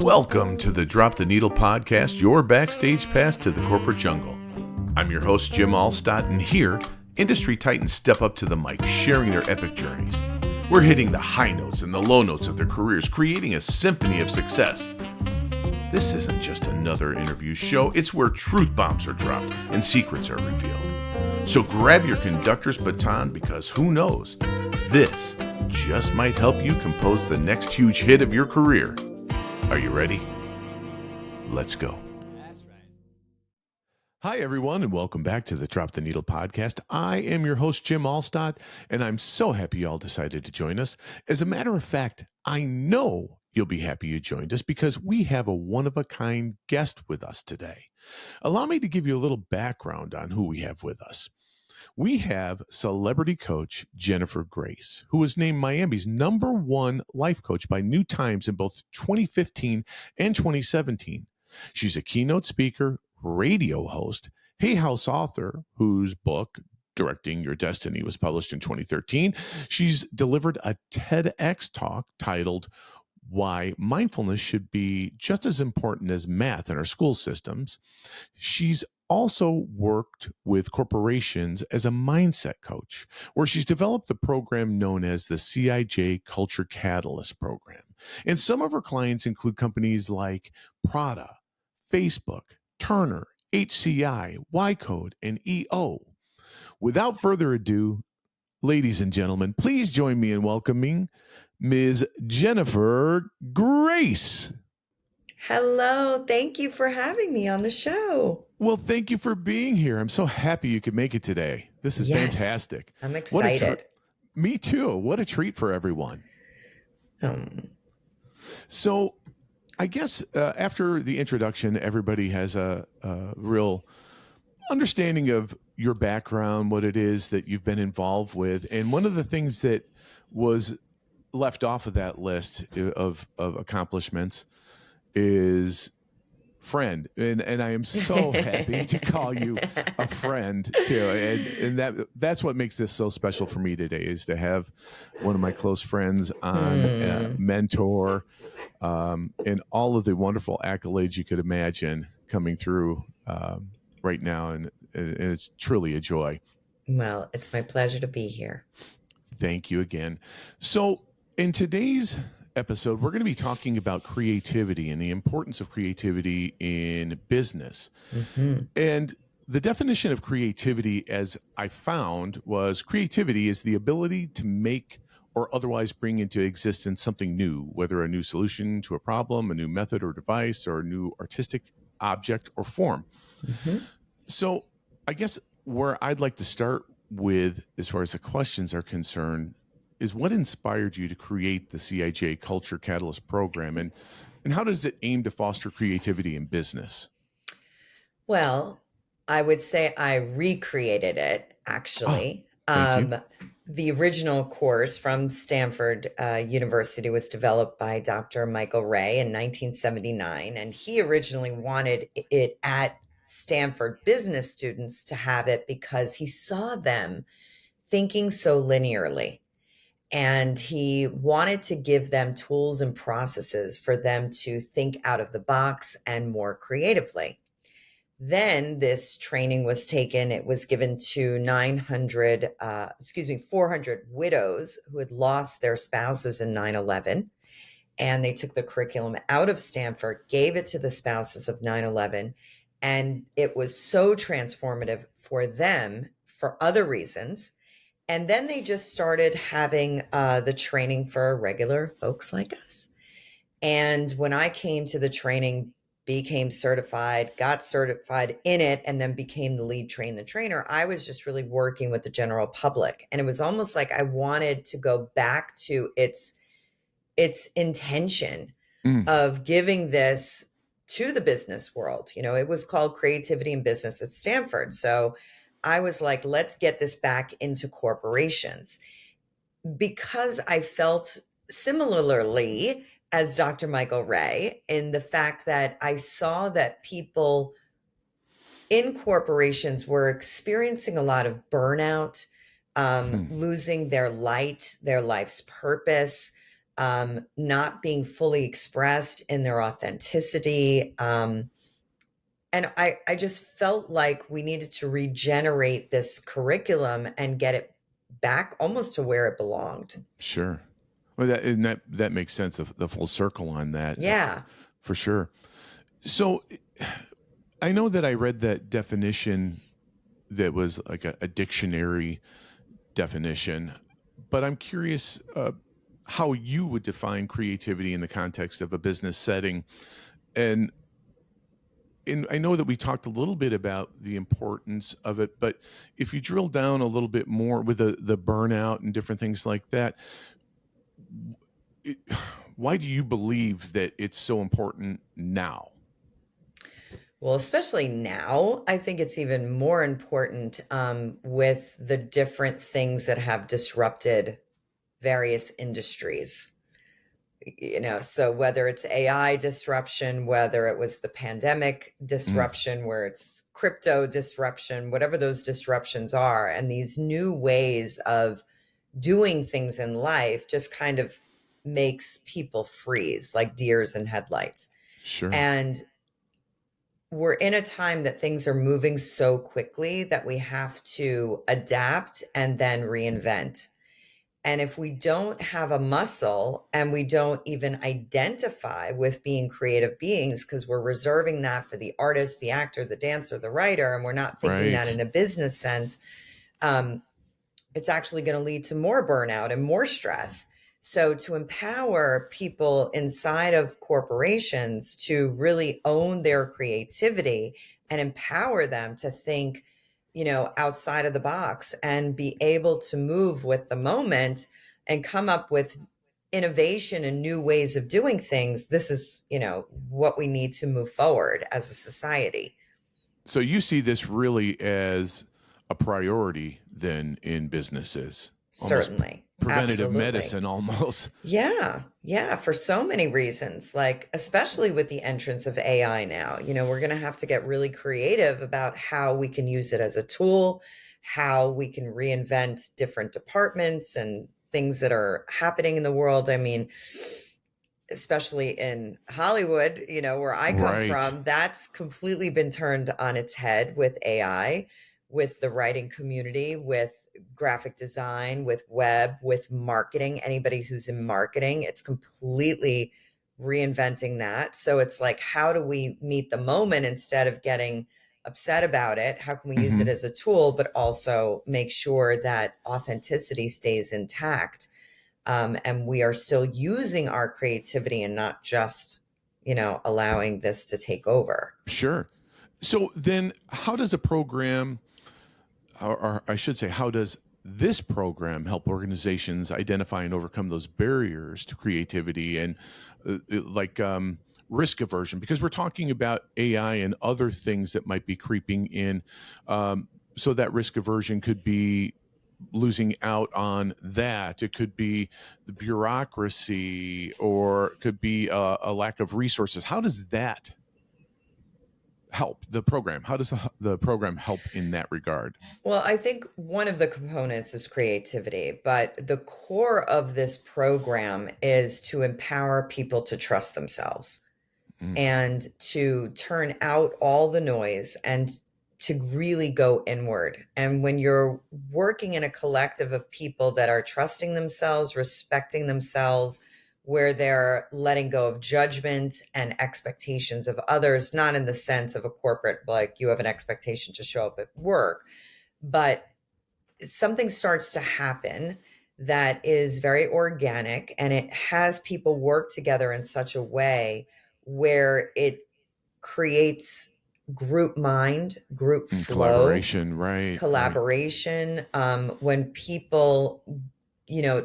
Welcome to the Drop the Needle podcast, your backstage pass to the corporate jungle. I'm your host, Jim Allstott, and here, industry titans step up to the mic, sharing their epic journeys. We're hitting the high notes and the low notes of their careers, creating a symphony of success. This isn't just another interview show, it's where truth bombs are dropped and secrets are revealed. So grab your conductor's baton because who knows, this just might help you compose the next huge hit of your career. Are you ready? Let's go. That's right. Hi, everyone, and welcome back to the Drop the Needle podcast. I am your host, Jim Allstott, and I'm so happy you all decided to join us. As a matter of fact, I know you'll be happy you joined us because we have a one-of-a-kind guest with us today. Allow me to give you a little background on who we have with us. We have celebrity coach Jennifer Grace, who was named Miami's #1 life coach by New Times in both 2015 and 2017. She's a keynote speaker, radio host, Hay House author, whose book, Directing Your Destiny, was published in 2013. She's delivered a TEDx talk titled Why Mindfulness Should Be Just as Important as Math in Our School Systems. She's also worked with corporations as a mindset coach, where she's developed the program known as the CIJ Culture Catalyst Program. And some of her clients include companies like Prada, Facebook, Turner, HCI, Y-Code, and EO. Without further ado, ladies and gentlemen, please join me in welcoming Ms. Jennifer Grace. Hello. Thank you for having me on the show. Well, thank you for being here. I'm so happy you could make it today. This is fantastic. I'm excited. Me too. What a treat for everyone. So I guess after the introduction, everybody has a real understanding of your background, what it is that you've been involved with. And one of the things that was left off of that list of accomplishments is friend. And I am so happy to call you a friend too. And that's what makes this so special for me today, is to have one of my close friends on, a mentor, and all of the wonderful accolades you could imagine coming through right now. And it's truly a joy. Well, it's my pleasure to be here. Thank you again. So in today's episode, we're going to be talking about creativity and the importance of creativity in business. Mm-hmm. And the definition of creativity, as I found, was creativity is the ability to make or otherwise bring into existence something new, whether a new solution to a problem, a new method or device, or a new artistic object or form. Mm-hmm. So I guess where I'd like to start with, as far as the questions are concerned, is what inspired you to create the CIJ Culture Catalyst program, and how does it aim to foster creativity in business? Well, I would say I recreated it, actually. Thank you. The original course from Stanford University was developed by Dr. Michael Ray in 1979, and he originally wanted it at Stanford business students to have it because he saw them thinking so linearly. And he wanted to give them tools and processes for them to think out of the box and more creatively. Then this training was taken. It was given to 400 widows who had lost their spouses in 9/11. And they took the curriculum out of Stanford, gave it to the spouses of 9/11. And it was so transformative for them for other reasons. And then they just started having the training for regular folks like us. And when I came to the training, became certified, got certified in it, and then became the lead trainer, I was just really working with the general public. And it was almost like I wanted to go back to its intention of giving this to the business world. You know, it was called Creativity in Business at Stanford. So I was like, let's get this back into corporations, because I felt similarly as Dr. Michael Ray in the fact that I saw that people in corporations were experiencing a lot of burnout, losing their light, their life's purpose, not being fully expressed in their authenticity. And I just felt like we needed to regenerate this curriculum and get it back almost to where it belonged. Sure. Well, that makes sense. Of the full circle on that, Yeah. for sure. So, I know that I read that definition that was like a dictionary definition, but I'm curious how you would define creativity in the context of a business setting. And I know that we talked a little bit about the importance of it, but if you drill down a little bit more with the burnout and different things like that, it, why do you believe that it's so important now? Well, especially now, I think it's even more important with the different things that have disrupted various industries. So whether it's AI disruption, whether it was the pandemic Mm, disruption, where it's crypto disruption, whatever those disruptions are, and these new ways of doing things in life just kind of makes people freeze like deers in headlights. sure. And we're in a time that things are moving so quickly that we have to adapt and then reinvent. And if we don't have a muscle and we don't even identify with being creative beings, because we're reserving that for the artist, the actor, the dancer, the writer, and we're not thinking that Right. in a business sense, um, it's actually going to lead to more burnout and more stress. So, to empower people inside of corporations to really own their creativity and empower them to think, outside of the box and be able to move with the moment and come up with innovation and new ways of doing things, this is, what we need to move forward as a society. So you see this really as a priority then in businesses, almost Certainly. preventative Absolutely. medicine, almost. Yeah, yeah, for so many reasons, like especially with the entrance of AI now, we're going to have to get really creative about how we can use it as a tool, how we can reinvent different departments and things that are happening in the world. I mean, especially in Hollywood, where I come Right. from, that's completely been turned on its head with AI, with the writing community, with graphic design, with web, with marketing. Anybody who's in marketing, it's completely reinventing that. So it's like, how do we meet the moment instead of getting upset about it? How can we use it Hmm. as a tool, but also make sure that authenticity stays intact? And we are still using our creativity and not just allowing this to take over. Sure. So then, how does a program, or I should say, how does this program help organizations identify and overcome those barriers to creativity and like risk aversion? Because we're talking about AI and other things that might be creeping in. Um, so that risk aversion could be losing out on that. It could be the bureaucracy, or it could be a lack of resources. How does that help the program? How does the program help in that regard? Well, I think one of the components is creativity, but the core of this program is to empower people to trust themselves Mm, and to turn out all the noise and to really go inward. And when you're working in a collective of people that are trusting themselves, respecting themselves, where they're letting go of judgment and expectations of others, not in the sense of a corporate, like you have an expectation to show up at work, but something starts to happen that is very organic and it has people work together in such a way where it creates group mind, group and flow, collaboration, right, right. collaboration. When people,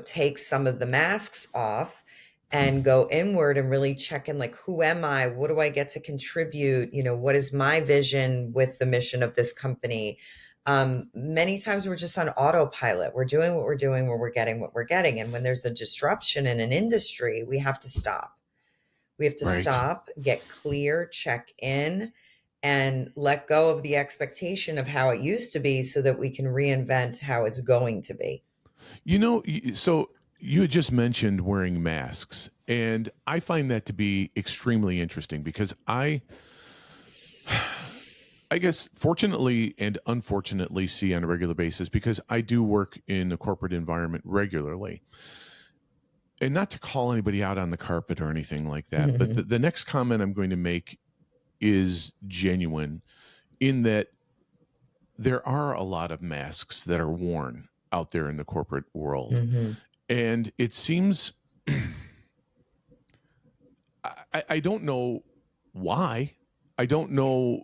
take some of the masks off and go inward and really check in, like, who am I? What do I get to contribute? What is my vision with the mission of this company? Many times we're just on autopilot. We're doing what we're doing, where we're getting what we're getting. And when there's a disruption in an industry, we have to stop. We have to Right. stop, get clear, check in, and let go of the expectation of how it used to be so that we can reinvent how it's going to be. So you had just mentioned wearing masks, and I find that to be extremely interesting because I guess fortunately and unfortunately see on a regular basis, because I do work in a corporate environment regularly. And not to call anybody out on the carpet or anything like that, but the next comment I'm going to make is genuine in that there are a lot of masks that are worn out there in the corporate world. Mm-hmm. And it seems, I don't know why. I don't know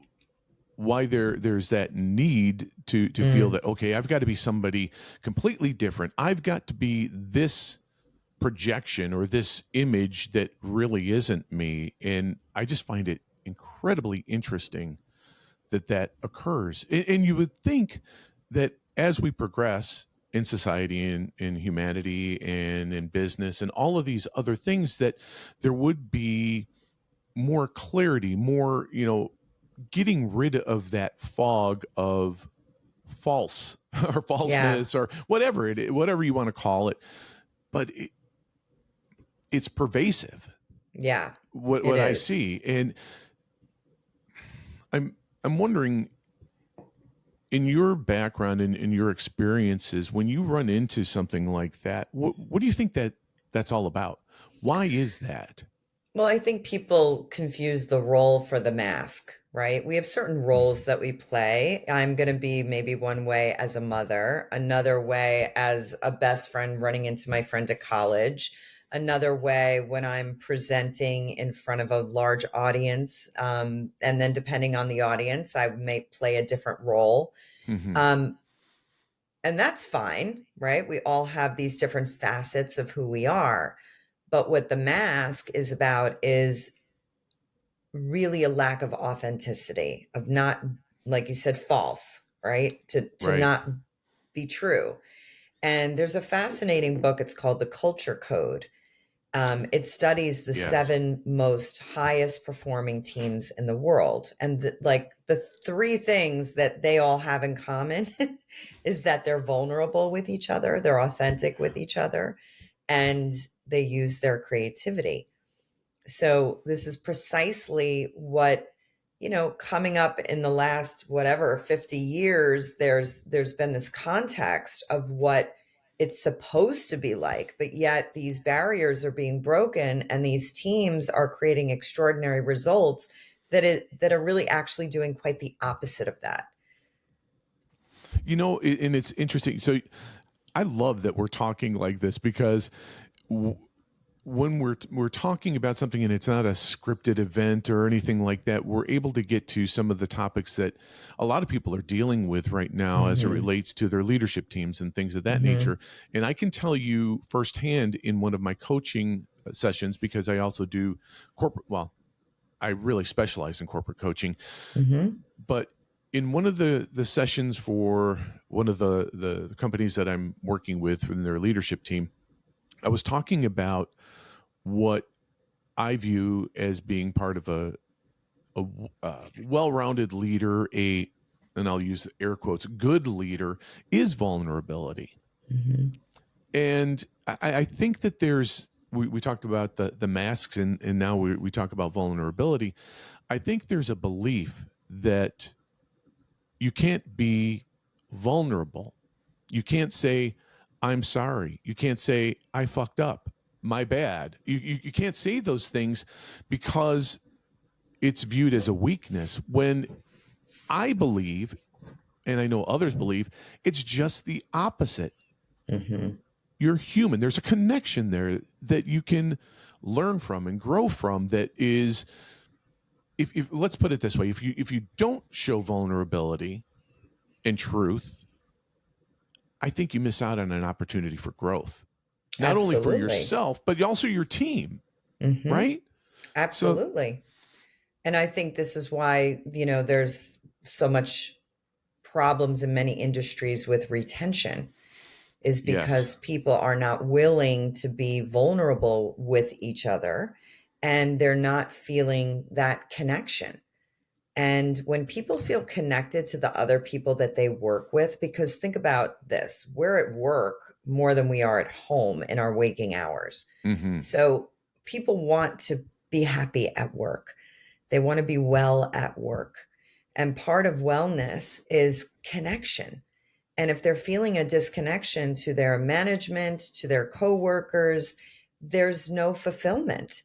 why there's that need to feel that, okay, I've got to be somebody completely different. I've got to be this projection or this image that really isn't me. And I just find it incredibly interesting that that occurs. And you would think that as we progress in society and in humanity and in business and all of these other things, that there would be more clarity, more, getting rid of that fog of false or Yeah. falseness or whatever you want to call it. But it's pervasive, Yeah, it what I is. see. And I'm wondering, in your background and in your experiences, when you run into something like that, what do you think that's all about? Why is that? Well, I think people confuse the role for the mask, right? We have certain roles that we play. I'm going to be maybe one way as a mother, another way as a best friend running into my friend at college, another way when I'm presenting in front of a large audience. And then depending on the audience, I may play a different role. Mm-hmm. Um, and that's fine, right? We all have these different facets of who we are. But what the mask is about is really a lack of authenticity, of not, like you said, false, right? To Right. not be true. And there's a fascinating book. It's called The Culture Code. It studies the Yes. 7 most highest performing teams in the world, and the 3 things that they all have in common is that they're vulnerable with each other, they're authentic with each other, and they use their creativity. So this is precisely what, coming up in the last whatever 50 years, there's been this context of what it's supposed to be like, but yet these barriers are being broken and these teams are creating extraordinary results that are really actually doing quite the opposite of that. And it's interesting. So I love that we're talking like this because when we're talking about something and it's not a scripted event or anything like that, we're able to get to some of the topics that a lot of people are dealing with right now as it Mhm. relates to their leadership teams and things of that Mhm. nature. And I can tell you firsthand in one of my coaching sessions, because I also do corporate, well, I really specialize in corporate coaching, Mhm. but in one of the sessions for one of the companies that I'm working with in their leadership team, I was talking about what I view as being part of a well-rounded leader, and I'll use air quotes, good leader, is vulnerability. Mhm. And I think that we talked about the masks, and now we talk about vulnerability. I think there's a belief that you can't be vulnerable. You can't say, I'm sorry. You can't say, I fucked up. My bad. You can't say those things because it's viewed as a weakness, when I believe, and I know others believe, it's just the opposite. Mhm. You're human. There's a connection there that you can learn from and grow from. That is, if let's put it this way, if you don't show vulnerability and truth, I think you miss out on an opportunity for growth, not only for Absolutely. yourself, but also your team, Mhm. right? So, Absolutely. And I think this is why, there's so much problems in many industries with retention, is yes. because people are not willing to be vulnerable with each other and they're not feeling that connection. And when people feel connected to the other people that they work with, because think about this, we're at work more than we are at home in our waking hours. Mm-hmm. So people want to be happy at work. They want to be well at work. And part of wellness is connection. And if they're feeling a disconnection to their management, to their coworkers, there's no fulfillment.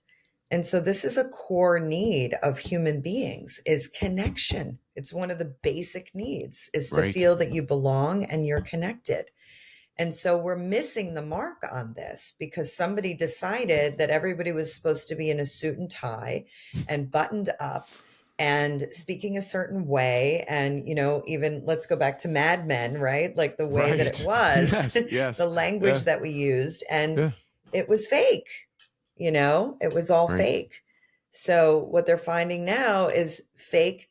And so this is a core need of human beings is connection. It's one of the basic needs is to Right. feel that you belong and you're connected. And so we're missing the mark on this because somebody decided that everybody was supposed to be in a suit and tie and buttoned up and speaking a certain way. And, even let's go back to Mad Men, right? Like the way that it Right. was, Yes. Yes. the language Yeah. that we used, and Yeah. it was fake, it was all Right. fake. So what they're finding now is fake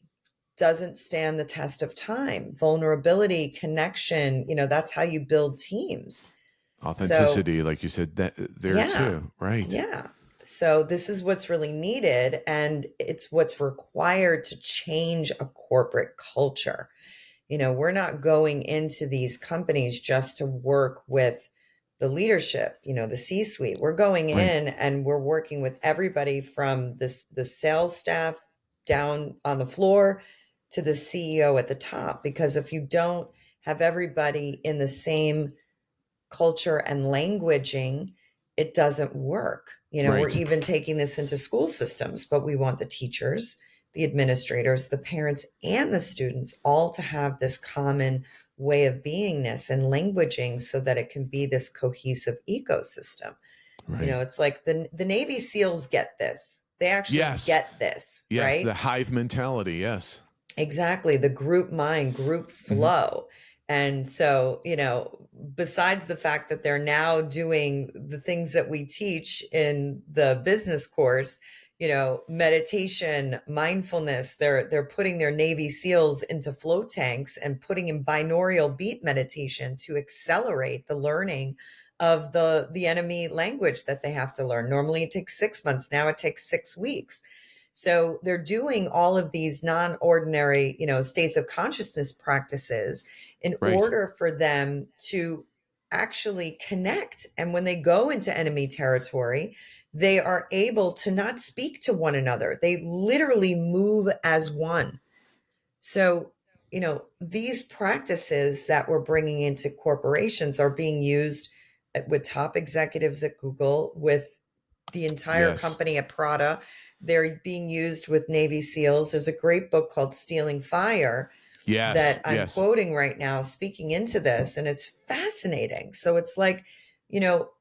doesn't stand the test of time. Vulnerability, connection, that's how you build teams. So, Authenticity, like you said, that there yeah, too. Right. yeah. So, this is what's really needed, and it's what's required to change a corporate culture. We're not going into these companies just to work with the leadership, the C-suite. We're going Right. in and we're working with everybody from the sales staff down on the floor to the CEO at the top. Because if you don't have everybody in the same culture and languaging, it doesn't work. We're Right. even taking this into school systems, but we want the teachers, the administrators, the parents, and the students all to have this common way of beingness and languaging so that it can be this cohesive ecosystem. Right. It's like the Navy SEALs get this. They actually Yes. get this, Yes. The right? hive mentality. Yes. Exactly. The group mind, group Mm-hmm. flow. And so, besides the fact that they're now doing the things that we teach in the business course, meditation, mindfulness, they're putting their Navy SEALs into float tanks and putting in binaural beat meditation to accelerate the learning of the enemy language that they have to learn. Normally it takes 6 months. Now it takes 6 weeks. So they're doing all of these non-ordinary, states of consciousness practices in Right. order for them to actually connect. And when they go into enemy territory, they are able to not speak to one another. They literally move as one. So, these practices that we're bringing into corporations are being used with top executives at Google, with the entire Yes. company at Prada. They're being used with Navy SEALs. There's a great book called Stealing Fire Yes. that I'm Yes. quoting right now, speaking into this, and it's fascinating. So it's like, you know,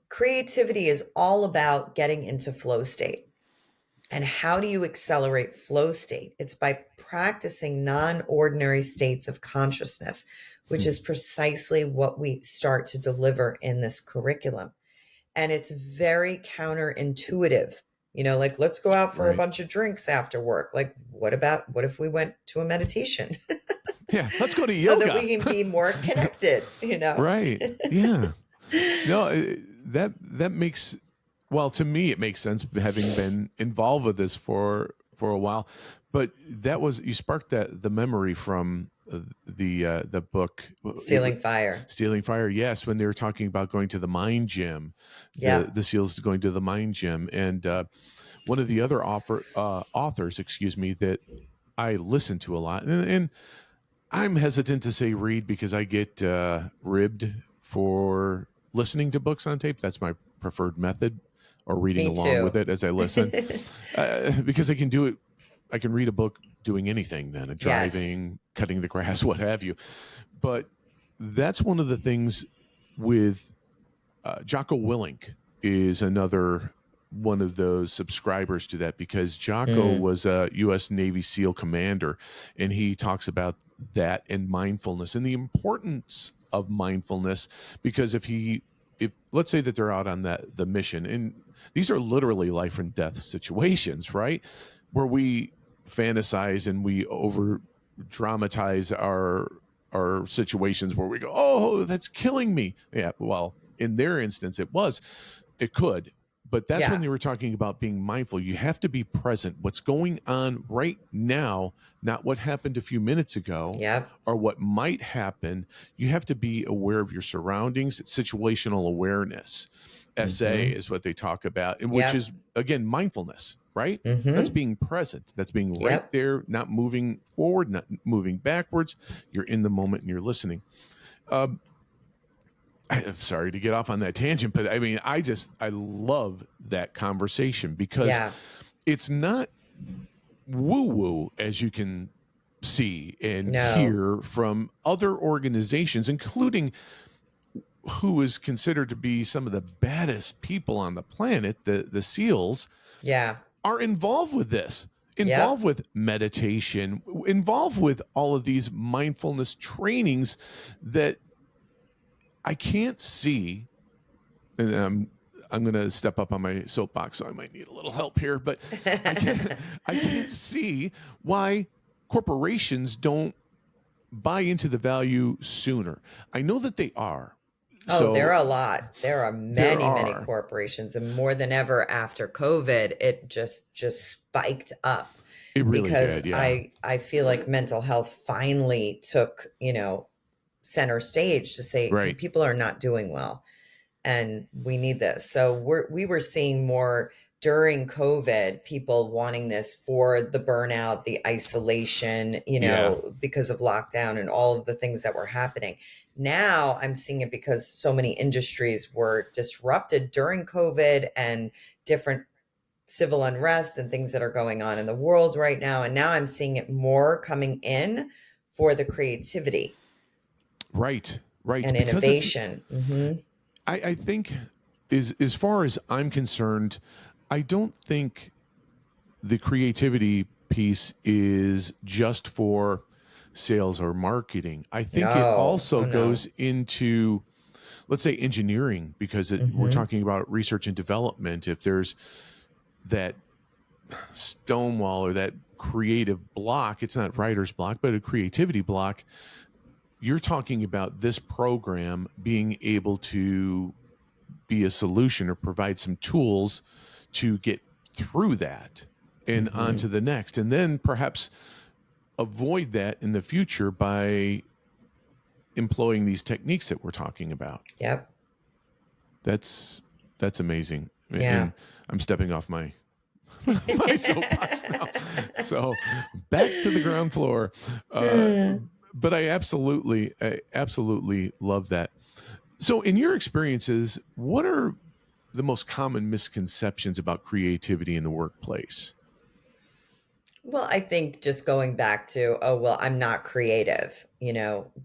creativity is all about getting into flow state. And how do you accelerate flow state? It's by practicing non ordinary states of consciousness, which Hmm. is precisely what we start to deliver in this curriculum. And it's very counterintuitive. Like, let's go out for a Right. bunch of drinks after work. Like, what if we went to a meditation Yeah. Let's go to so that yoga. we can be more connected? Right. Yeah. No, that makes, well, to me it makes sense having been involved with this for a while. But that was, you sparked the memory from the book. Stealing Fire. Stealing Fire. Yes, when they were talking about going to the mind gym, Yeah. the SEALs going to the mind gym, and one of the other authors, excuse me, that I listen to a lot, and I'm hesitant to say read because I get ribbed for listening to books on tape. That's my preferred method, or reading Me along too. with it as I listen, because I can do it. I can read a book doing anything then, Yes. driving, cutting the grass, what have you. But that's one of the things with Jocko Willink is another one of those subscribers to that, because Jocko Mm. was a U.S. Navy SEAL commander, and he talks about that and mindfulness and the importance of mindfulness. Because if let's say that they're out on the mission, and these are literally life and death situations, right, where we fantasize and we over dramatize our situations where we go, oh, that's killing me. Yeah, well, in their instance, it could, But that's when Yeah. they were talking about being mindful. You have to be present. What's going on right now, not what happened a few minutes ago Yep. or what might happen. You have to be aware of your surroundings. It's situational awareness. SA Mm-hmm. is what they talk about, and which Yep. is, again, mindfulness, right? That's Mm-hmm. being present. That's being right Yep. there, not moving forward, not moving backwards. You're in the moment and you're listening. Um, I'm sorry to get off on that tangent, but I mean, I love that conversation because Yeah. it's not woo woo, as you can see and No. hear from other organizations, including who is considered to be some of the baddest people on the planet, the SEALs, Yeah. are involved with this, involved Yep. with meditation, involved with all of these mindfulness trainings that I can't see. And I'm going to step up on my soapbox, so I might need a little help here. But I can't I can't see why corporations don't buy into the value sooner. I know that they are. Oh, there So are a lot. There are there many, many are. corporations, and more than ever after COVID, it just spiked up It really because did. Yeah. I feel like mental health finally took, center stage to say, hey, Right. people are not doing well and we need this. So we were seeing more during COVID, people wanting this for the burnout, the isolation, Yeah. because of lockdown and all of the things that were happening. Now I'm seeing it because so many industries were disrupted during COVID and different civil unrest and things that are going on in the world right now. And now I'm seeing it more coming in for the creativity Right. Right. and Because it's, innovation. Hmm. I think, is as far as I'm concerned, I don't think the creativity piece is just for sales or marketing. I think it No, also oh no. goes into, let's say, engineering, because we're Hmm. talking about research and development. If there's that stonewall or that creative block, it's not writer's block, but a creativity block, you're talking about this program being able to be a solution or provide some tools to get through that and Hmm. onto the next, and then perhaps avoid that in the future by employing these techniques that we're talking about. Yep. That's that's amazing. Yeah. And I'm stepping off my my soapbox now. So back to the ground floor. But I absolutely love that. So, in your experiences, what are the most common misconceptions about creativity in the workplace? Well, I think just going back to, oh, well, I'm not creative,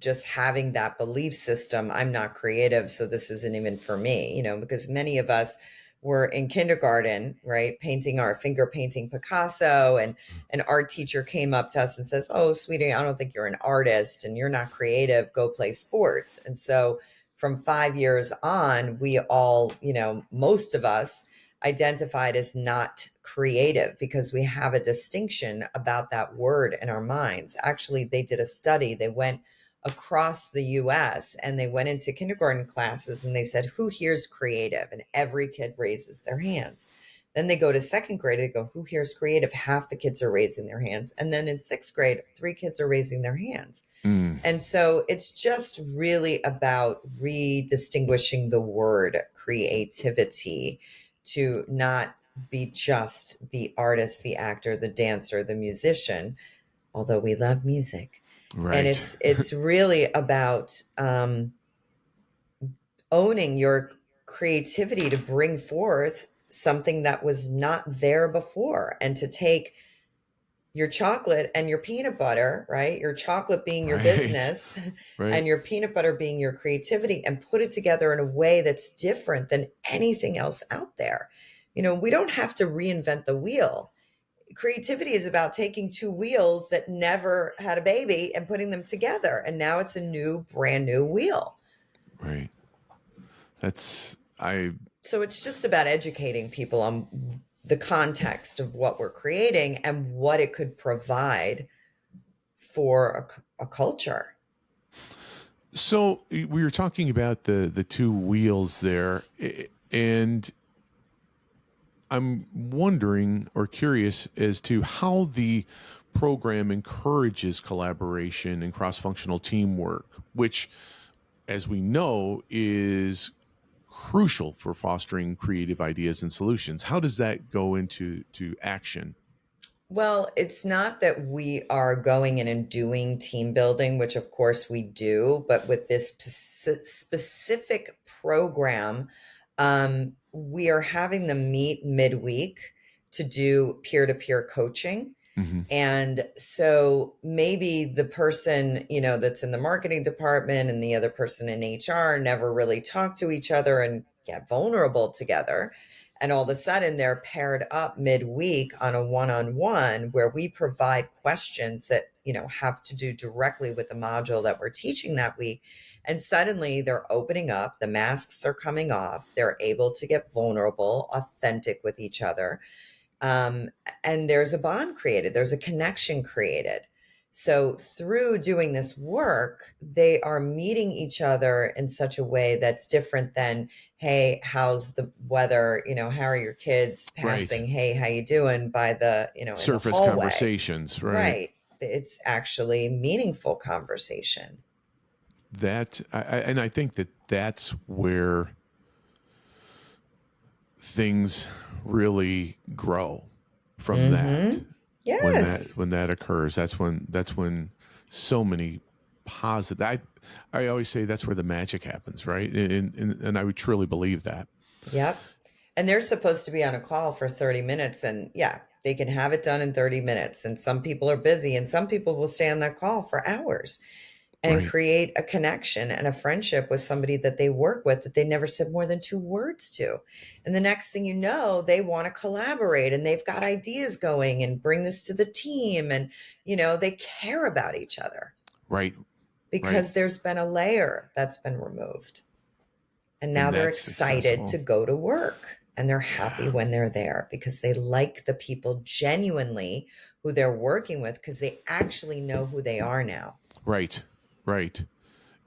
just having that belief system, I'm not creative, so this isn't even for me, because many of us were in kindergarten, right, painting our finger painting Picasso, and an art teacher came up to us and says, oh, sweetie, I don't think you're an artist and you're not creative, go play sports. And so from 5 years on, we all, most of us identified as not creative because we have a distinction about that word in our minds. Actually, they did a study. They went across the US and they went into kindergarten classes and they said, who here's creative? And every kid raises their hands. Then they go to second grade, they go, who here's creative? Half the kids are raising their hands. And then in sixth grade, 3 kids are raising their hands. Mm, And so it's just really about redistinguishing the word creativity to not be just the artist, the actor, the dancer, the musician, although we love music. And right. it's really about owning your creativity to bring forth something that was not there before, and to take your chocolate and your peanut butter, right? Your chocolate being your Right. business Right. and your peanut butter being your creativity, and put it together in a way that's different than anything else out there. We don't have to reinvent the wheel. Creativity is about taking two wheels that never had a baby and putting them together. And now it's a new, brand new wheel. Right. That's I So it's just about educating people on the context of what we're creating and what it could provide for a culture. So we were talking about the two wheels there, and I'm wondering or curious as to how the program encourages collaboration and cross-functional teamwork, which, as we know, is crucial for fostering creative ideas and solutions. How does that go into action? Well, it's not that we are going in and doing team building, which of course we do, but with this specific program, we are having them meet midweek to do peer to peer coaching. Mm-hmm. And so maybe the person, that's in the marketing department and the other person in HR never really talk to each other and get vulnerable together. And all of a sudden they're paired up midweek on a one-on-one where we provide questions that, have to do directly with the module that we're teaching that week. And suddenly they're opening up, the masks are coming off, they're able to get vulnerable, authentic with each other, um, and there's a bond created, there's a connection created. So through doing this work, they are meeting each other in such a way that's different than, hey, how's the weather, how are your kids, Right. passing, hey, how you doing, by the, in the Surface hallway. conversations, right? Right. It's actually meaningful conversation. And I think that that's where things really grow from that. Mm-hmm. Yes. When that occurs, that's when so many positive. I always say that's where the magic happens, right? And I would truly believe that. Yep. And they're supposed to be on a call for 30 minutes. And yeah, they can have it done in 30 minutes. And some people are busy and some people will stay on that call for hours and Right. create a connection and a friendship with somebody that they work with that they never said more than 2 words to. And the next thing you know, they want to collaborate and they've got ideas going and bring this to the team. And, they care about each other Right. because there's been a layer that's been removed. And now And they're that's excited successful. to go to work and they're happy Yeah. when they're there because they like the people genuinely who they're working with because they actually know who they are now. Right. Right.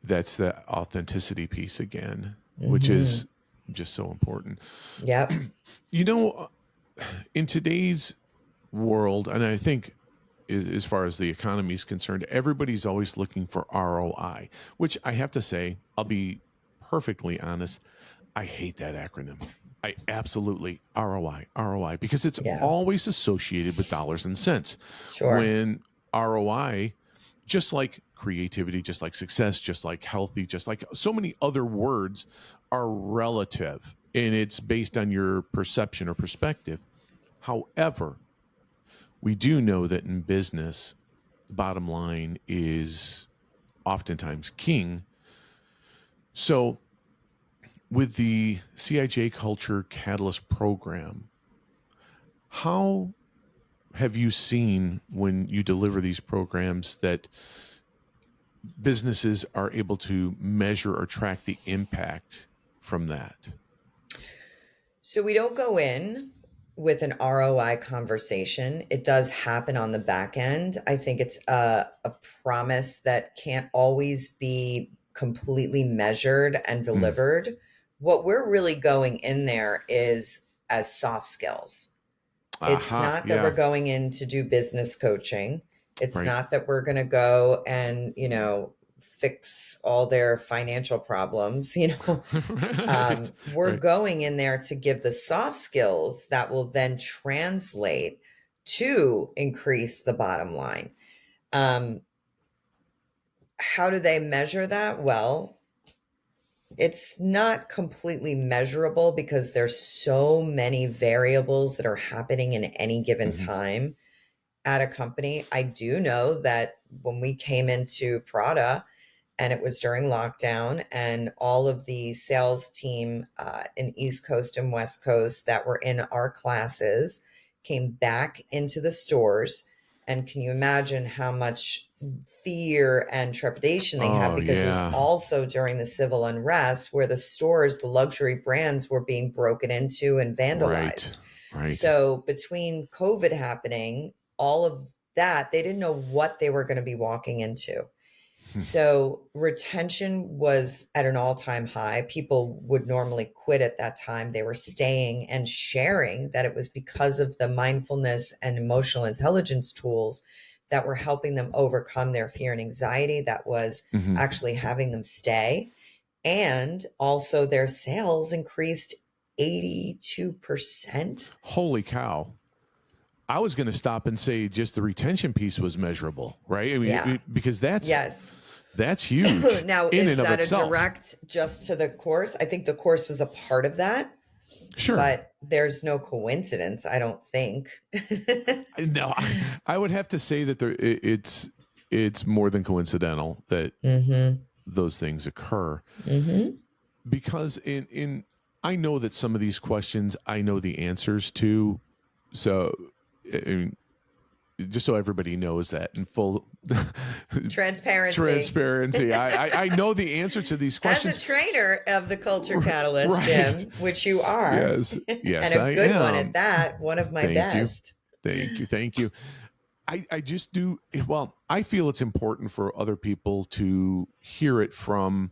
That's the authenticity piece again, which Mm-hmm. is just so important. Yep. You know, in today's world, and I think as far as the economy is concerned, everybody's always looking for ROI, which I have to say, I'll be perfectly honest, I hate that acronym. I absolutely ROI, because it's Yeah. always associated with dollars and cents. Sure. When ROI, just like creativity, just like success, just like healthy, just like so many other words, are relative and it's based on your perception or perspective. However, we do know that in business, the bottom line is oftentimes king. So, with the CIJ Culture Catalyst program, how have you seen when you deliver these programs that businesses are able to measure or track the impact from that? So we don't go in with an ROI conversation. It does happen on the back end. I think it's a promise that can't always be completely measured and Mm. delivered. What we're really going in there is as soft skills. It's Aha. not that we're Yeah. going in to do business coaching. It's Right. not that we're going to go and, fix all their financial problems. Right. We're Right. going in there to give the soft skills that will then translate to increase the bottom line. Um, how do they measure that? Well, it's not completely measurable because there's so many variables that are happening in any given Mm-hmm. time at a company. I do know that when we came into Prada, and it was during lockdown, and all of the sales team in East Coast and West Coast that were in our classes came back into the stores. And can you imagine how much fear and trepidation they had, Oh, because it was yeah. also during the civil unrest where the stores, the luxury brands, were being broken into and Right. vandalized. Right. So between COVID happening, all of that, they didn't know what they were going to be walking into. So retention was at an all-time high. People would normally quit at that time. They were staying and sharing that it was because of the mindfulness and emotional intelligence tools that were helping them overcome their fear and anxiety that was Mhm. actually having them stay. And also their sales increased 82%. Holy cow. I was going to stop and say just the retention piece was measurable, right? I mean, Yeah. because that's Yes. huge Now, in is and of that a itself. direct just to the course? I think the course was a part of that, Sure. but there's no coincidence, I don't think. No, I would have to say that it's more than coincidental that Mm-hmm. those things occur, Mm-hmm. because in I know that some of these questions I know the answers to, so just so everybody knows that in full Transparency. transparency, I know the answer to these As a questions. trainer of the Culture Catalyst, Right. Jim, which you are, Yes. Yes, and a I good one at am. that, one of my Thank you. best. Thank you. Thank you. I just do. Well, I feel it's important for other people to hear it from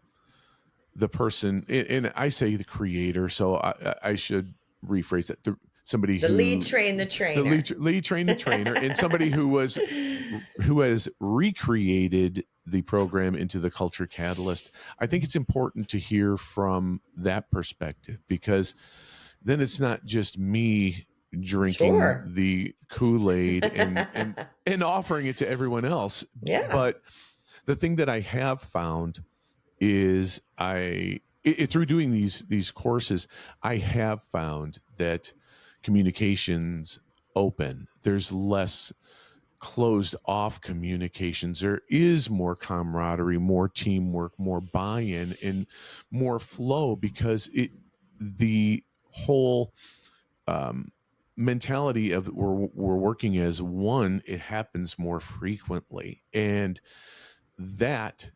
the person, and I say the creator, so I should rephrase that. Somebody The lead who train the the trainer. lead train the trainer, and somebody who has recreated the program into the Culture Catalyst. I think it's important to hear from that perspective, because then it's not just me drinking Sure. the Kool-Aid and offering it to everyone else. Yeah. But the thing that I have found is through doing these courses, I have found that communications open. There's less closed off communications. There is more camaraderie, more teamwork, more buy-in, and more flow, because the whole mentality of we're working as one, it happens more frequently, and that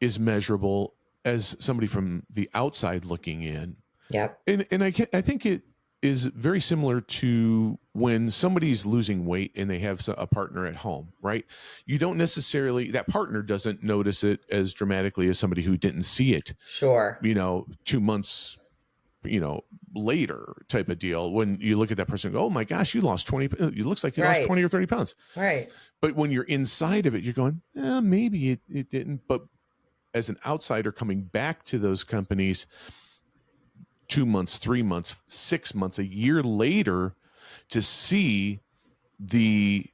is measurable as somebody from the outside looking in. Yep. And I think it is very similar to when somebody's losing weight and they have a partner at home, right? You don't necessarily, that partner doesn't notice it as dramatically as somebody who didn't see it, Sure. 2 months, later, type of deal. When you look at that person and go, oh my gosh, you lost 20, it looks like you lost Right. 20 or 30 pounds. Right. But when you're inside of it, you're going, maybe it didn't. But as an outsider coming back to those companies 2 months, 3 months, 6 months, a year later, to see the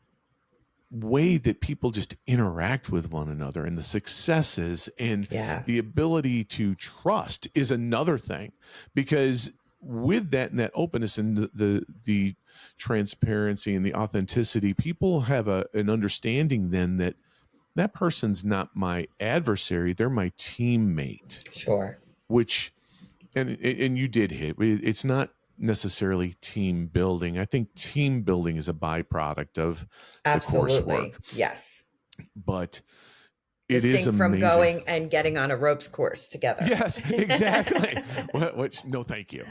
way that people just interact with one another and the successes and Yeah. the ability to trust is another thing. Because with that and that openness and the transparency and the authenticity, people have an understanding then that that person's not my adversary, they're my teammate. Sure. Which, and you did hit, it's not necessarily team building. I think team building is a byproduct of the Absolutely. coursework, Yes. but it is Distinct from amazing. going and getting on a ropes course together. Yes, exactly. Which, no, thank you.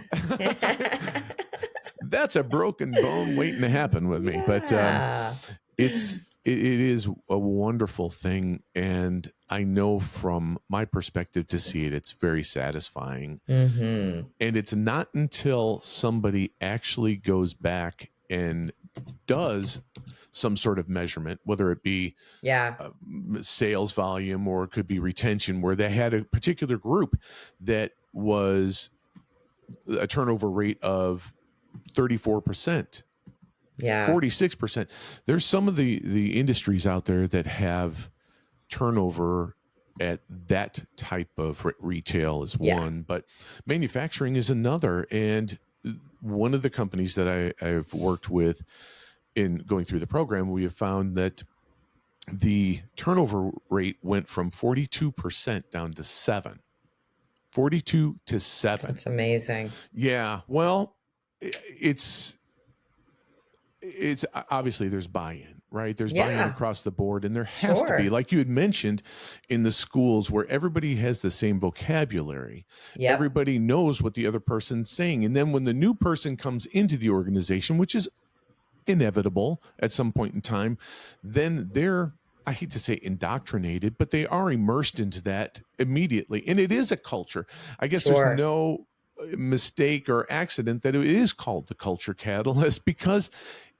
That's a broken bone waiting to happen with me. Yeah. But it is a wonderful thing, and I know from my perspective to see it, it's very satisfying. Mm-hmm. And it's not until somebody actually goes back and does some sort of measurement, whether it be Yeah. sales volume or it could be retention, where they had a particular group that was a turnover rate of 34%. Yeah. 46%. There's some of the industries out there that have turnover at that type of retail is one, but manufacturing is another. And one of the companies that I've worked with in going through the program, we have found that the turnover rate went from 42% down to 7. 42 to 7. That's amazing. Yeah. Well, it's obviously there's buy-in, right? There's buy-in across the board, and there has to be, like you had mentioned, in the schools where everybody has the same vocabulary. Yep. Everybody knows what the other person's saying. And then when the new person comes into the organization, which is inevitable at some point in time, then they're I hate to say indoctrinated, but they are immersed into that immediately. And it is a culture. I guess there's Sure. no mistake or accident that it is called the culture catalyst, because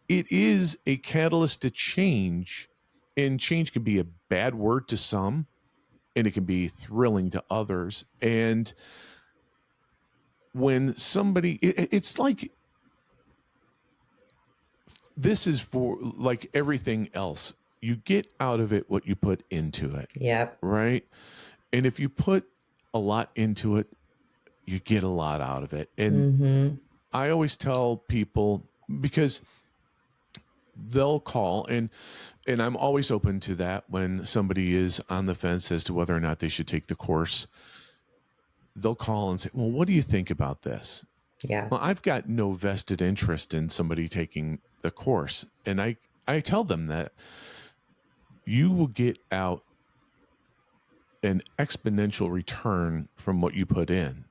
it is a catalyst to change. And change can be a bad word to some, and it can be thrilling to others. And when somebody, it's like, this is for like everything else. You get out of it what you put into it. Yep. Right. And if you put a lot into it, you get a lot out of it. And I always tell people, because they'll call, and I'm always open to that when somebody is on the fence as to whether or not they should take the course. They'll call and say, well, what do you think about this? Yeah. Well, I've got no vested interest in somebody taking the course. And I tell them that you will get out an exponential return from what you put in.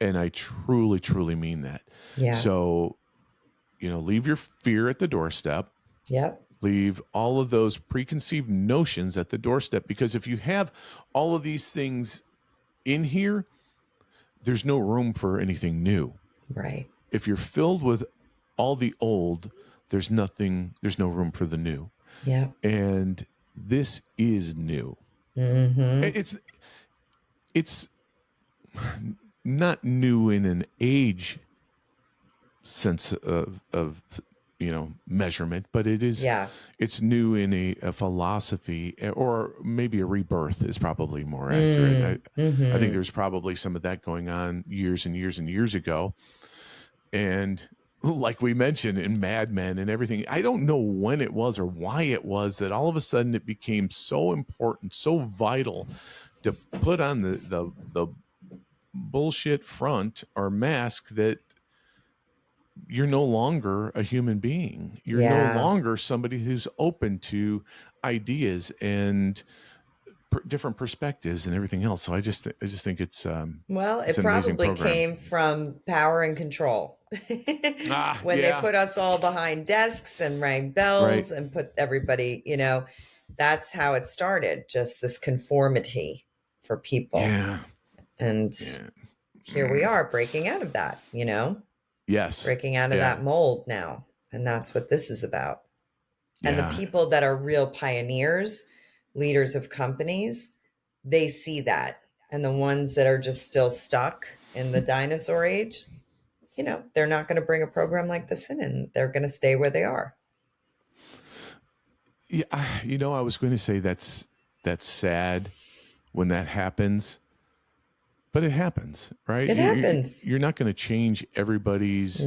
And I truly, truly mean that. Yeah. So, leave your fear at the doorstep. Yep. Leave all of those preconceived notions at the doorstep, because if you have all of these things in here, there's no room for anything new. Right. If you're filled with all the old, there's no room for the new. Yeah. And this is new. It's not new in an age sense of measurement, but it is. Yeah. It's new in a philosophy, or maybe a rebirth is probably more accurate. I think there's probably some of that going on years and years and years ago. And like we mentioned in Mad Men and everything, I don't know when it was or why it was that all of a sudden it became so important, so vital to put on the bullshit front or mask that you're no longer a human being. You're no longer somebody who's open to ideas and different perspectives and everything else. So I just think it's well, it's it an amazing probably program. came from power and control. When they put us all behind desks and rang bells and put everybody, that's how it started. Just this conformity for people. Yeah. And here we are breaking out of that, Yes. breaking out of that mold now. And that's what this is about. And the people that are real pioneers, leaders of companies, they see that. And the ones that are just still stuck in the dinosaur age, they're not going to bring a program like this in, and they're going to stay where they are. Yeah. I was going to say that's sad when that happens, but it happens, right? It happens. You're not going to change everybody's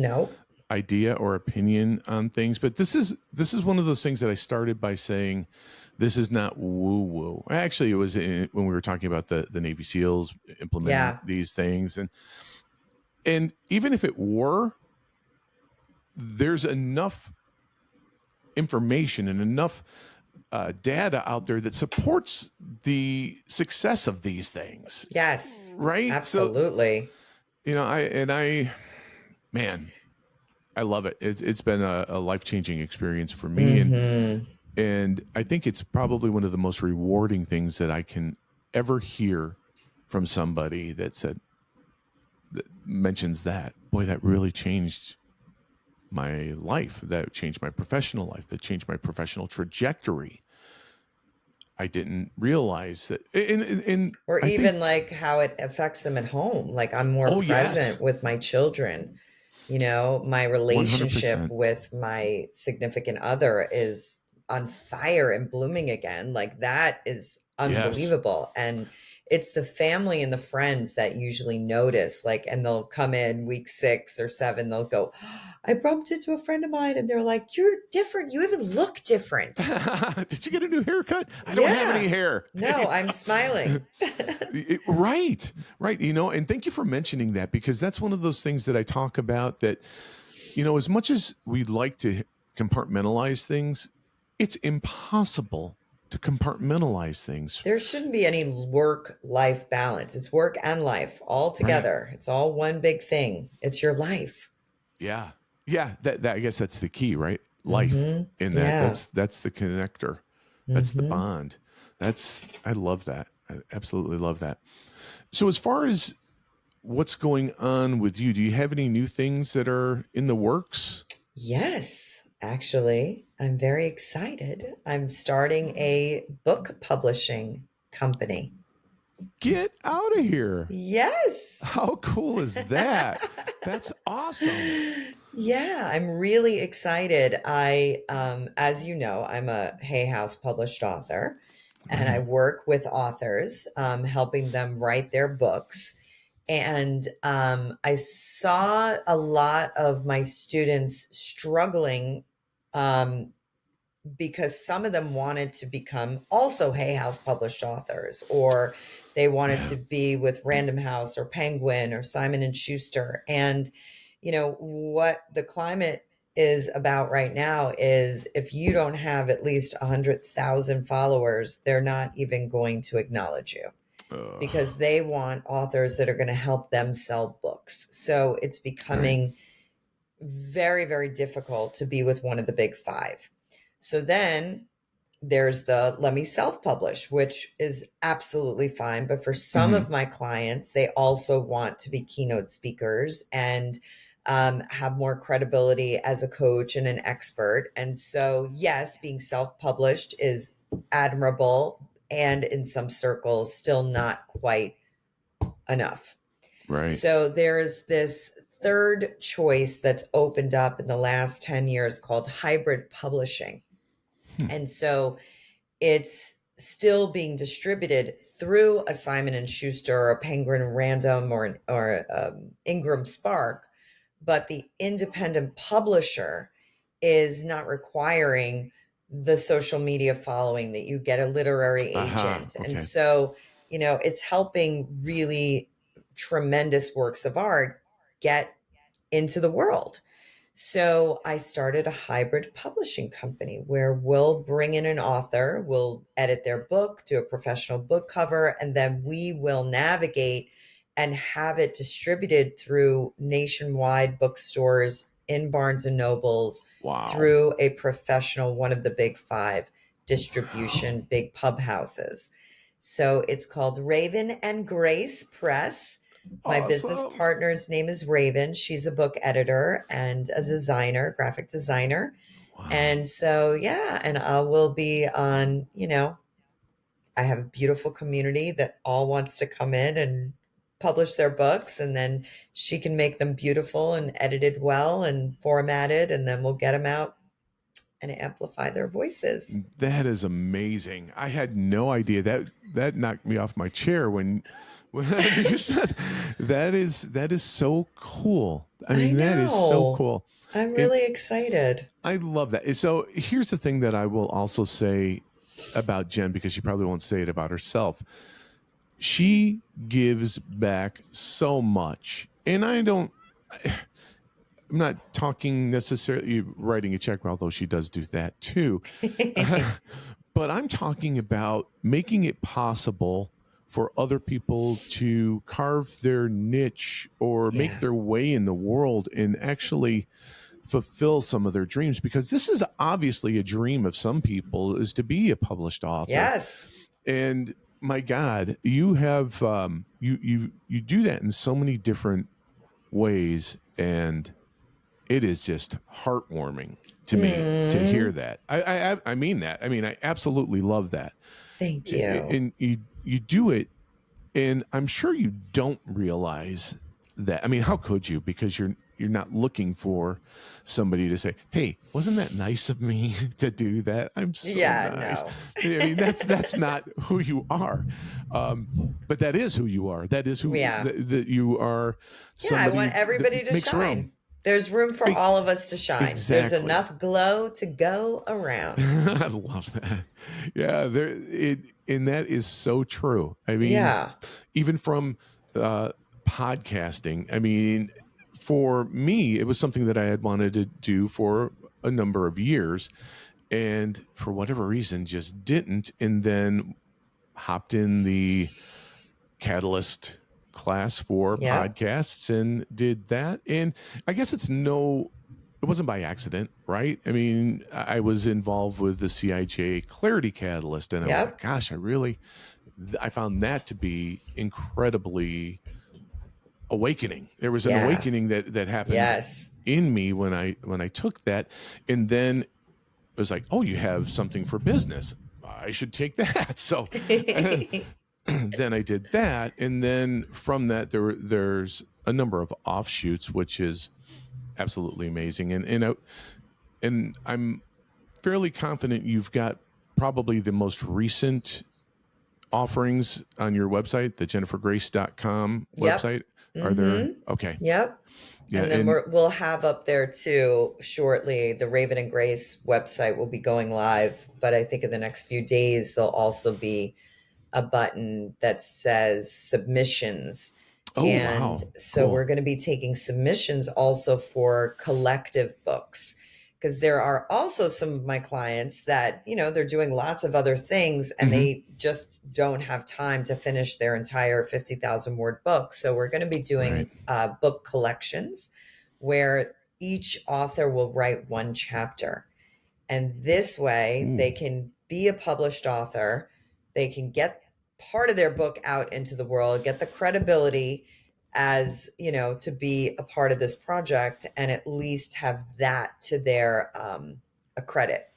idea or opinion on things, but this is one of those things that I started by saying, this is not woo woo. Actually, it was when we were talking about the Navy SEALs implementing these things, and even if it were, there's enough information and enough data out there that supports the success of these things. Yes. Right. Absolutely. So, I love it. It's been a life-changing experience for me. And I think it's probably one of the most rewarding things that I can ever hear from somebody that mentions that. Boy, that really changed my life. That changed my professional life. That changed my professional trajectory. I didn't realize that. Or even like how it affects them at home. Like I'm more present with my children. My relationship 100%. with my significant other is on fire and blooming again. Like that is unbelievable. And it's the family and the friends that usually notice, and they'll come in week 6 or 7, they'll go, I bumped into a friend of mine and they're like, you're different. You even look different. Did you get a new haircut? I don't have any hair. No, I'm smiling. Right. And thank you for mentioning that, because that's one of those things that I talk about that, as much as we'd like to compartmentalize things, it's impossible to compartmentalize things. There shouldn't be any work-life balance. It's work and life all together. Right. It's all one big thing. It's your life. Yeah. That I guess that's the key, right? Life in that. That's the connector. That's the Mm-hmm. bond. I love that. I absolutely love that. So as far as what's going on with you, do you have any new things that are in the works? Yes, actually, I'm very excited. I'm starting a book publishing company. Get out of here. Yes. How cool is that? That's awesome. Yeah, I'm really excited. As you know, I'm a Hay House published author, and I Right. work with authors, helping them write their books. And I saw a lot of my students struggling, um, because some of them wanted to become also Hay House published authors, or they wanted Yeah. to be with Random House or Penguin or Simon and Schuster. And what the climate is about right now is if you don't have at least 100,000 followers, they're not even going to acknowledge you Ugh. because they want authors that are going to help them sell books. So it's Right. becoming very, very difficult to be with one of the big five. So then there's the let me self publish, which is absolutely fine. But for some Mm-hmm. of my clients, they also want to be keynote speakers and have more credibility as a coach and an expert. And so, yes, being self published is admirable and in some circles, still not quite enough. Right. So there's this third choice that's opened up in the last 10 years called hybrid publishing. Hmm. And so it's still being distributed through a Simon and Schuster or a Penguin Random or Ingram Spark, but the independent publisher is not requiring the social media following that you get a literary Aha. agent. And Okay. so, it's helping really tremendous works of art get into the world. So I started a hybrid publishing company where we'll bring in an author, we'll edit their book, do a professional book cover, and then we will navigate and have it distributed through nationwide bookstores, in Barnes and Nobles, Wow. through a professional, one of the big five Wow. distribution, big pub houses. So it's called Raven and Grace Press. My business Awesome. partner's name is Raven. She's a book editor and a designer, graphic designer. Wow. And so, yeah, and I will be on, I have a beautiful community that all wants to come in and publish their books. And then she can make them beautiful and edited well and formatted. And then we'll get them out and amplify their voices. That is amazing. I had no idea that knocked me off my chair when you said that is so cool. I I mean, that is so know. cool. I'm And really excited. I love that. So here's the thing that I will also say about Jen, because she probably won't say it about herself. She gives back so much. And I'm not talking necessarily writing a check, although she does do that too. But I'm talking about making it possible for other people to carve their niche or make Yeah. their way in the world and actually fulfill some of their dreams, because this is obviously a dream of some people, is to be a published author. Yes. And my God, you have you do that in so many different ways, and it is just heartwarming to me to hear Mm, that. I mean that. I mean, I absolutely love that. thank you. And you do it, and I'm sure you don't realize that. I mean, how could you? Because you're not looking for somebody to say, "Hey, wasn't that nice of me to do that? I'm so Yeah, nice." no. I mean, that's not who you are, but that is who you are. That is who Yeah. that you are. Yeah, I Somebody want everybody that to makes room. shine. There's room for E- all of us to shine. There's Exactly. enough glow to go around. I love that. Yeah, and that is so true. I mean, Yeah. even from uh, podcasting. I mean, for me, it was something that I had wanted to do for a number of years, and for whatever reason, just didn't. And then hopped in the Catalyst class for Yep. podcasts and did that. And I guess it's no it wasn't by accident, right? I mean, I was involved with the CIJ Clarity Catalyst, and I was like, Yep. gosh, I found that to be incredibly awakening. There was an Yeah. awakening that happened Yes. in me when I took that, and then it was like, oh, you have something for business. I should take that. So then I did that, and then from that there's a number of offshoots, which is absolutely amazing. And I'm fairly confident you've got probably the most recent offerings on your website, the jennifergrace.com Yep. website. Are there? Mm-hmm. Okay. Yep. Yeah. And then And we'll have up there too shortly. The Raven and Grace website will be going live, but I think in the next few days there'll also be a button that says submissions. oh, And wow. so we're Cool. going to be taking submissions also for collective books, because there are also some of my clients that, they're doing lots of other things and Mm-hmm. they just don't have time to finish their entire 50,000 word book. So we're going to be Right. doing book collections where each author will write one chapter. And this way Ooh. they can be a published author. They can get part of their book out into the world, get the credibility as, to be a part of this project, and at least have that to their a credit.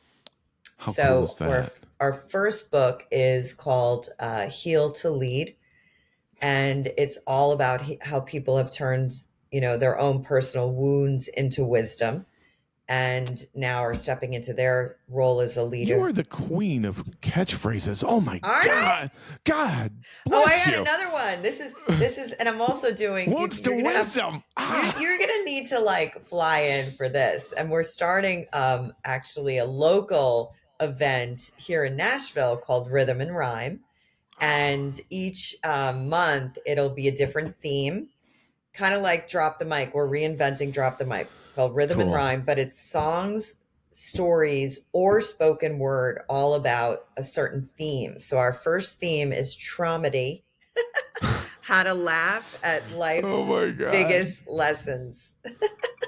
How cool is So that? our first book is called Heal to Lead. And it's all about how people have turned, their own personal wounds into wisdom, and now are stepping into their role as a You leader. are the queen of catchphrases. Oh my Aren't I? God. God Oh, I bless had you. another one. This is, and I'm also doing. Wounds to You're gonna have. wisdom. Ah. You're gonna need to like fly in for this, and we're starting actually a local event here in Nashville called Rhythm and Rhyme, and each month it'll be a different theme, kind of like Drop the Mic. We're reinventing Drop the Mic. It's called Rhythm and Cool. Rhyme, but it's songs, stories, or spoken word all about a certain theme. So our first theme is traumedy, how to laugh at Oh life's my God. biggest lessons.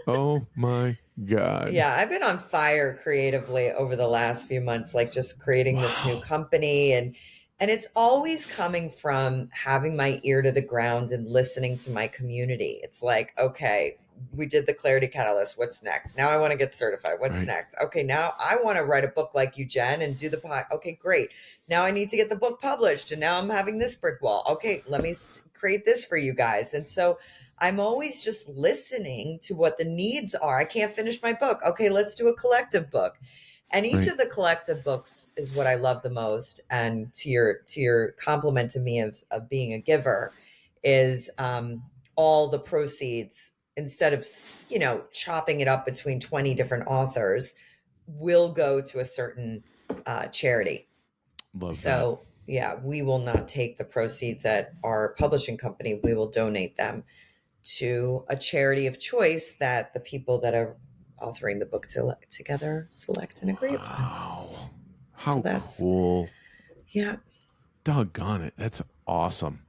Oh my God. Yeah, I've been on fire creatively over the last few months, like just creating this new company, and it's always coming from having my ear to the ground and listening to my community. It's like, okay, we did the Clarity Catalyst. What's next? Now I want to get certified. What's Right. next? Okay, now I want to write a book like you, Jen, and do the pod. Okay, great. Now I need to get the book published, and now I'm having this brick wall. Okay, let me create this for you guys. And so I'm always just listening to what the needs are. I can't finish my book. Okay, let's do a collective book. And each Right. of the collective books is what I love the most. And to your compliment to me of being a giver is all the proceeds, instead of chopping it up between 20 different authors, will go to a certain charity. Love that. So yeah, we will not take the proceeds at our publishing company. We will donate them to a charity of choice that the people that are authoring the book together select and agree upon. Wow. How So that's, cool. yeah, Doggone it. That's awesome.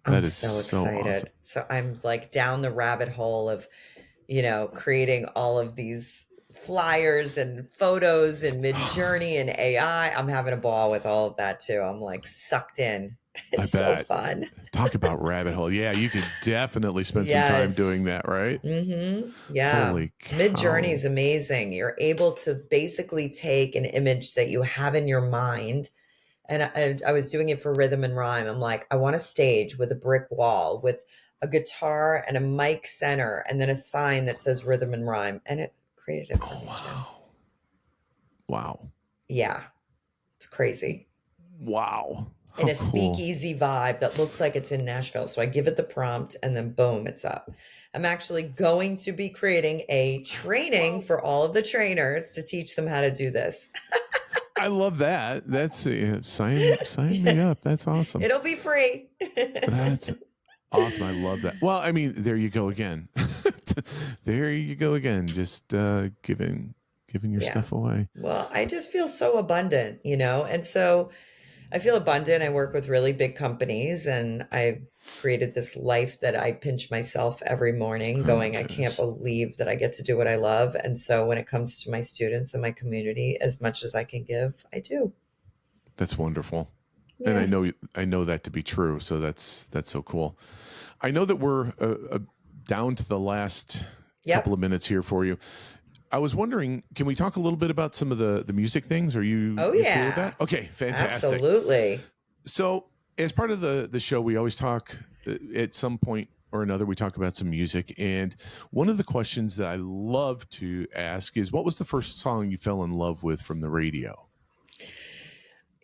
That I'm is so so excited. awesome. So I'm like down the rabbit hole of, creating all of these flyers and photos and Mid-Journey and AI. I'm having a ball with all of that too. I'm like sucked in. I It's so bet. fun. Talk about rabbit hole. Yeah, you could definitely spend some time Yes. doing that, right? Mm-hmm. Yeah. Holy cow. Mid-Journey is amazing. You're able to basically take an image that you have in your mind. And I was doing it for Rhythm and Rhyme. I'm like, I want a stage with a brick wall with a guitar and a mic center, and then a sign that says Rhythm and Rhyme. And it created it for me, Jim. Wow. Yeah. It's crazy. Wow. How In a cool. speakeasy vibe that looks like it's in Nashville. So I give it the prompt and then boom, it's up. I'm actually going to be creating a training for all of the trainers to teach them how to do this. I love that. That's sign me up. That's awesome. It'll be free. That's awesome. I love that. Well, I mean, there you go again. There you go again. Just giving your stuff away. Well, I just feel so abundant, and so I feel abundant. I work with really big companies, and I've created this life that I pinch myself every morning Oh my going, I can't goodness. believe that I get to do what I love. And so when it comes to my students and my community, as much as I can give, I do. That's wonderful. And Yeah. I know that to be true. So that's so cool. I know that we're down to the last couple Yep. of minutes here for you. I was wondering, can we talk a little bit about some of the music things? Are Oh, you cool with yeah. that? Okay, fantastic. Absolutely. So, as part of the show, we always talk at some point or another. We talk about some music, and one of the questions that I love to ask is, what was the first song you fell in love with from the radio?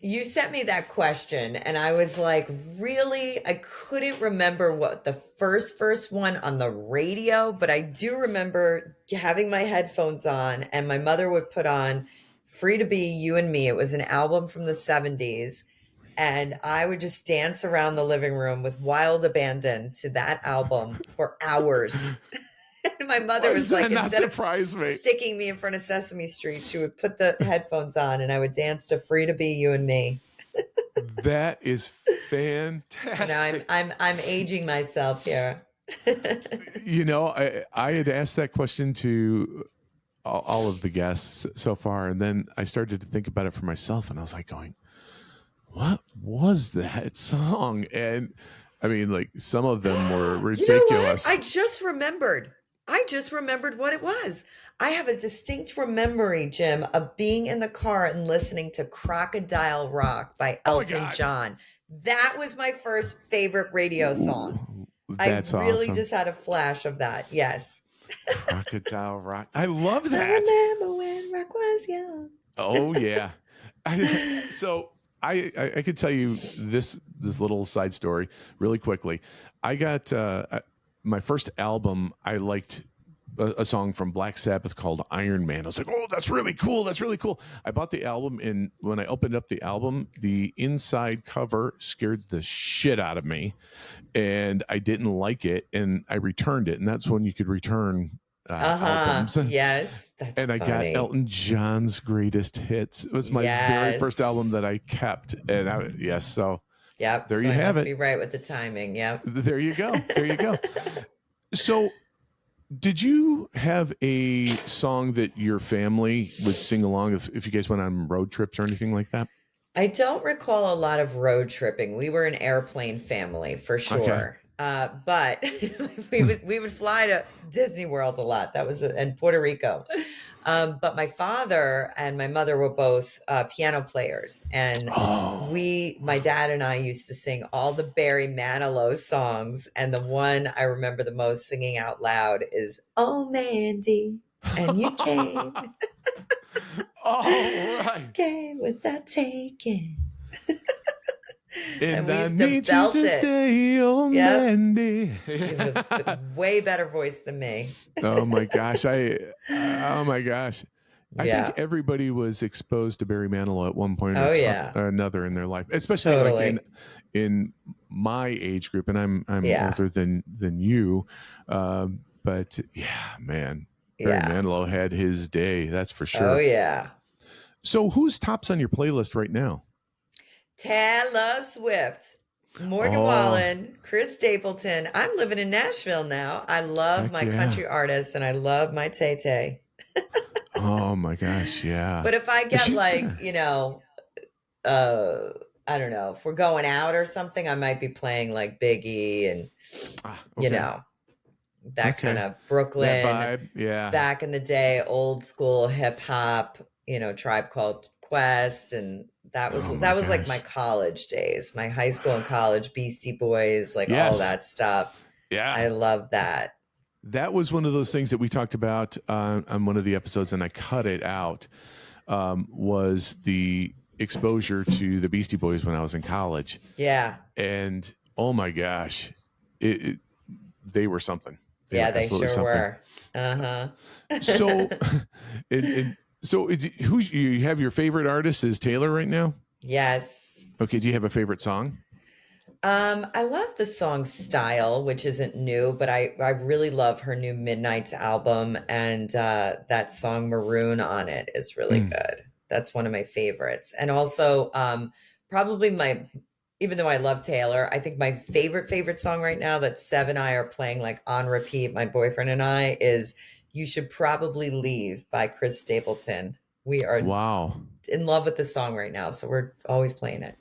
You sent me that question, and I was like, really? I couldn't remember what the first one on the radio, but I do remember having my headphones on, and my mother would put on Free to Be You and Me. It was an album from the 70s, and I would just dance around the living room with wild abandon to that album for hours. And my mother Why was does that like, not instead of surprise me? sticking me in front of Sesame Street, she would put the headphones on, and I would dance to Free to Be You and Me. That is So now fantastic. I'm aging myself here. You know, I had asked that question to all of the guests so far, and then I started to think about it for myself, and I was like, going, "What was that song?" And I mean, like some of them were You know what? ridiculous. I just remembered what it was. I have a distinct memory, Jim, of being in the car and listening to Crocodile Rock by Oh my Elton god! John. That was my first favorite radio song. Ooh, I that's really awesome. just had a flash of that. Yes. Crocodile Rock. I love I that. remember when rock was young. Oh yeah. So I could tell you this little side story really quickly. I got my first album. I liked a song from Black Sabbath called Iron Man. I was like, oh, that's really cool. That's really cool. I bought the album, and when I opened up the album, the inside cover scared the shit out of me, and I didn't like it, and I returned it, and that's when you could return Uh-huh. albums. Yes, that's And I got funny. Elton John's Greatest Hits. It was my very first album Yes. that I kept, and yes, so Yep. there So you I have must it. be right with the timing. Yep. There you go. There you go. So, did you have a song that your family would sing along if you guys went on road trips or anything like that? I don't recall a lot of road tripping. We were an airplane family for Okay. sure. But we would fly to Disney World a lot. That was and Puerto Rico. But my father and my mother were both piano players, and Oh, my dad and I used to sing all the Barry Manilow songs. And the one I remember the most singing out loud is "Oh Mandy," and you came, all right. came without taking. And And we I used to need you belt it. today, oh Yep. Mandy. You have a way better voice than me. Oh my gosh. Oh my gosh. I think Yeah. everybody was exposed to Barry Manilow at one point Oh, yeah. or another in their life, especially like Totally. in my age group, and I'm Yeah. older than you. But yeah, man, Barry Yeah. Manilow had his day, that's for Oh, sure. yeah. So who's tops on your playlist right now? Taylor Swift, Morgan Oh, Wallen, Chris Stapleton. I'm living in Nashville now. I love heck my yeah. country artists, and I love my Tay Tay. Oh my gosh, yeah. But if I get She's like, uh, I don't know, if we're going out or something, I might be playing like Biggie and, you okay. know, that kind Okay. of That Brooklyn, vibe, yeah. back in the day, old school hip hop, Tribe Called Quest, and that was Oh my that was like my gosh. college days, my high school and college Beastie Boys, like all Yes. that stuff. Yeah. I love that. That was one of those things that we talked about on one of the episodes, and I cut it out. Was the exposure to the Beastie Boys when I was in college, Yeah. and oh my gosh, they were something. They were Yeah, they absolutely sure something. were. Uh-huh. So, so who you have your favorite artist is Taylor right now? Yes. Okay. Do you have a favorite song? I love the song Style, which isn't new, but I really love her new Midnight's album, and that song Maroon on it is really Mm. good. That's one of my favorites. And also Probably even though I love Taylor, I think my favorite song right now that Sev and I are playing like on repeat, my boyfriend and I, is You Should Probably Leave by Chris Stapleton. We are Wow. in love with this song right now, so we're always playing it.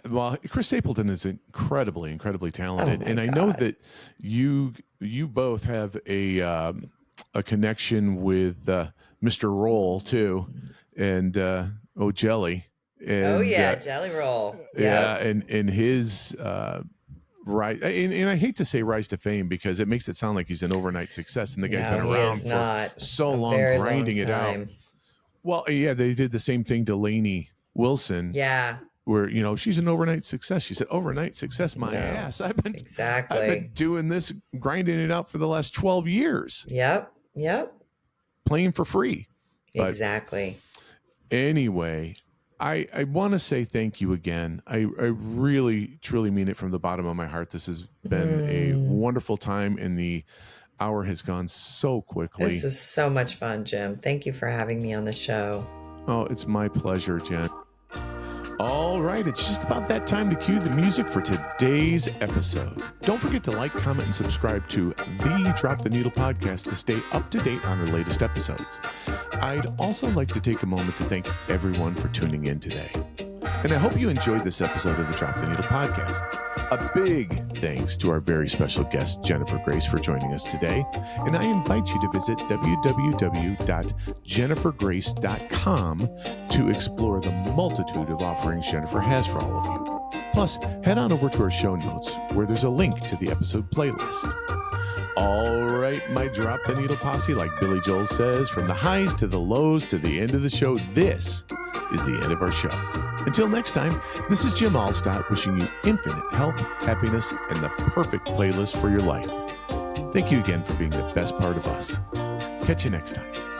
Well, Chris Stapleton is incredibly Oh talented, my and I know God. that you both have a connection with Mr. Roll too, and Jelly, Oh and yeah, Jelly Roll. yeah, Yep. and his right, and I hate to say rise to fame because it makes it sound like he's an overnight success, and the guy's been No, he is around for not. so A long, very long grinding it out. time. Well, yeah, they did the same thing to Lainey Wilson, Yeah. where she's an overnight success. She said, "Overnight success, my No. ass. I've been Exactly. doing this, grinding it out for the last 12 years, Yep. Yep. playing for free." But Exactly. anyway, I want to say thank you again. I really truly mean it from the bottom of my heart. This has been a Mm. wonderful time, and the hour has gone so This quickly. is so much fun, Jim. Thank you for having me on the show. Oh, it's my pleasure, Jen. All right, it's just about that time to cue the music for today's episode. Don't forget to like, comment, and subscribe to the Drop the Needle podcast to stay up to date on our latest episodes. I'd also like to take a moment to thank everyone for tuning in today. And I hope you enjoyed this episode of the Drop the Needle podcast. A big thanks to our very special guest, Jennifer Grace, for joining us today. And I invite you to visit www.jennifergrace.com to explore the multitude of offerings Jennifer has for all of you. Plus, head on over to our show notes where there's a link to the episode playlist. All right, my Drop the Needle posse, like Billy Joel says, from the highs to the lows to the end of the show, this is the end of our show. Until next time, this is Jim Allstott wishing you infinite health, happiness, and the perfect playlist for your life. Thank you again for being the best part of us. Catch you next time.